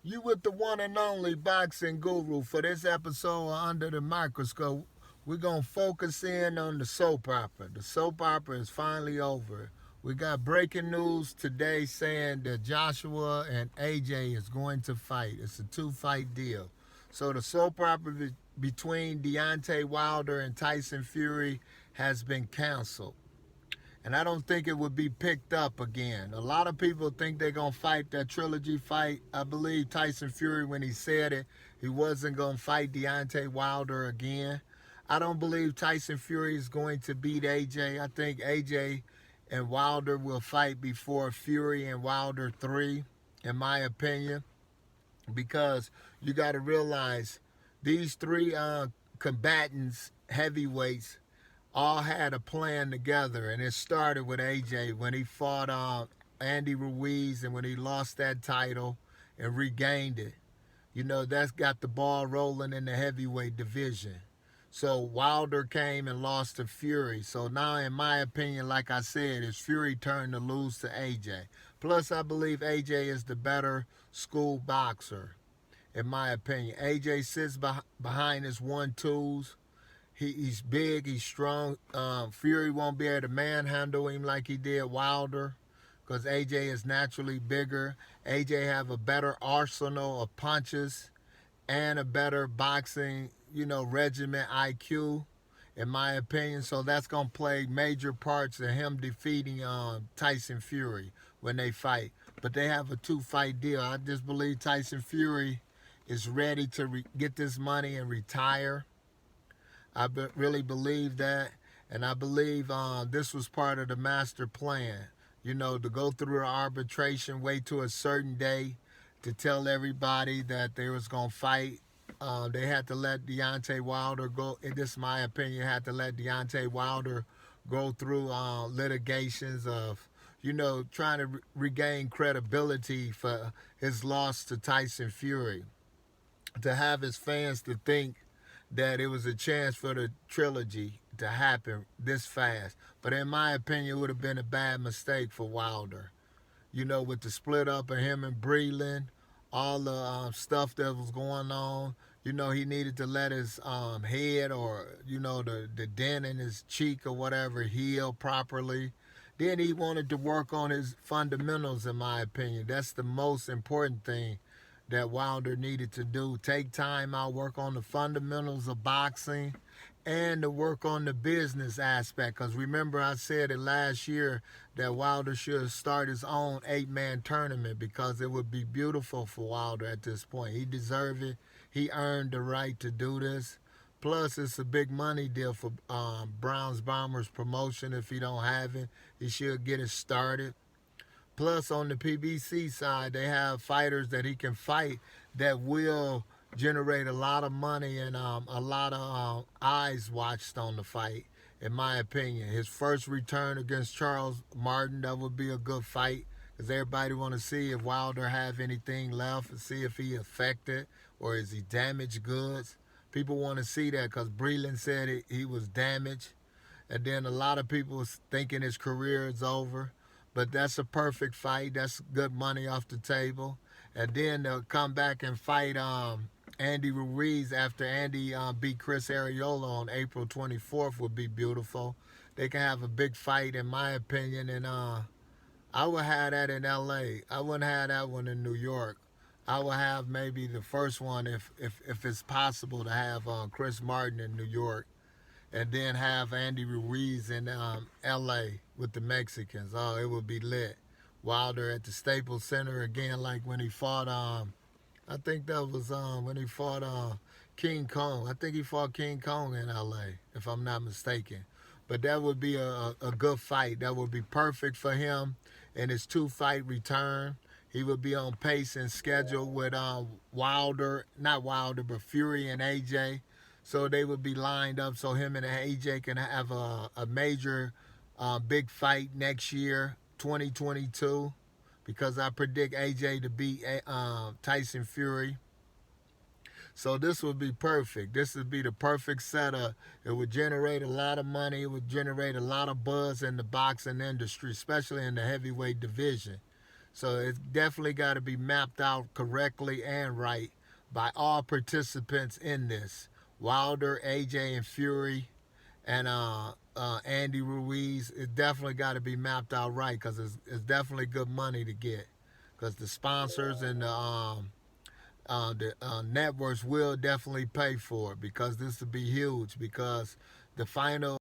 You with the one and only boxing guru. For this episode of Under the Microscope, we're going to focus in on the soap opera. The soap opera is finally over. We got breaking news today saying that Joshua and AJ is going to fight. It's a two-fight deal. So the soap opera between Deontay Wilder and Tyson Fury has been canceled. And I don't think it would be picked up again. A lot of people think they're going to fight that trilogy fight. I believe Tyson Fury, when he said it, he wasn't going to fight Deontay Wilder again. I don't believe Tyson Fury is going to beat AJ. I think AJ and Wilder will fight before Fury and Wilder 3, in my opinion, because you got to realize these three combatants, heavyweights, all had a plan together, and it started with AJ when he fought Andy Ruiz and when he lost that title and regained it. You know, that's got the ball rolling in the heavyweight division. So Wilder came and lost to Fury. So now, in my opinion, like I said, it's Fury turn to lose to AJ. Plus, I believe AJ is the better school boxer, in my opinion. AJ sits behind his 1-2s. He's big, he's strong. Fury won't be able to manhandle him like he did Wilder because AJ is naturally bigger. AJ have a better arsenal of punches and a better boxing, regiment IQ, in my opinion. So that's going to play major parts in him defeating Tyson Fury when they fight. But they have a two-fight deal. I just believe Tyson Fury is ready to get this money and retire. Really believe that, and I believe this was part of the master plan. To go through the arbitration, wait to a certain day to tell everybody that they was gonna fight. They had to let Deontay Wilder go. In this, my opinion, had to let Deontay Wilder go through litigations of, trying to regain credibility for his loss to Tyson Fury. To have his fans to think that it was a chance for the trilogy to happen this fast. But in my opinion, it would have been a bad mistake for Wilder. With the split up of him and Breland, all the stuff that was going on, he needed to let his head or, the dent in his cheek or whatever heal properly. Then he wanted to work on his fundamentals, in my opinion. That's the most important thing that Wilder needed to do. Take time out, work on the fundamentals of boxing, and to work on the business aspect. Because remember, I said it last year that Wilder should start his own 8-man tournament because it would be beautiful for Wilder at this point. He deserved it. He earned the right to do this. Plus, it's a big money deal for Browns Bombers promotion. If he don't have it, he should get it started. Plus, on the PBC side, they have fighters that he can fight that will generate a lot of money and a lot of eyes watched on the fight, in my opinion. His first return against Charles Martin, that would be a good fight because everybody want to see if Wilder have anything left and see if he affected or is he damaged goods. People want to see that because Breland said he was damaged. And then a lot of people thinking his career is over. But that's a perfect fight. That's good money off the table. And then they'll come back and fight Andy Ruiz after Andy beat Chris Arreola on April 24th would be beautiful. They can have a big fight, in my opinion. And I would have that in L.A. I wouldn't have that one in New York. I would have maybe the first one if it's possible to have Chris Martin in New York and then have Andy Ruiz in L.A. with the Mexicans. Oh, it would be lit. Wilder at the Staples Center again, like when he fought. I think that was when he fought King Kong. I think he fought King Kong in L.A. if I'm not mistaken. But that would be a good fight. That would be perfect for him in his two-fight return. He would be on pace and schedule with not Wilder, but Fury and AJ. So they would be lined up so him and AJ can have a major big fight next year, 2022, because I predict AJ to beat Tyson Fury. So this would be perfect. This would be the perfect setup. It would generate a lot of money. It would generate a lot of buzz in the boxing industry, especially in the heavyweight division. So it's definitely got to be mapped out correctly and right by all participants in this. Wilder, AJ, and Fury, and Andy Ruiz. It definitely got to be mapped out right because it's definitely good money to get. Because the sponsors and the networks will definitely pay for it because this will be huge. Because the final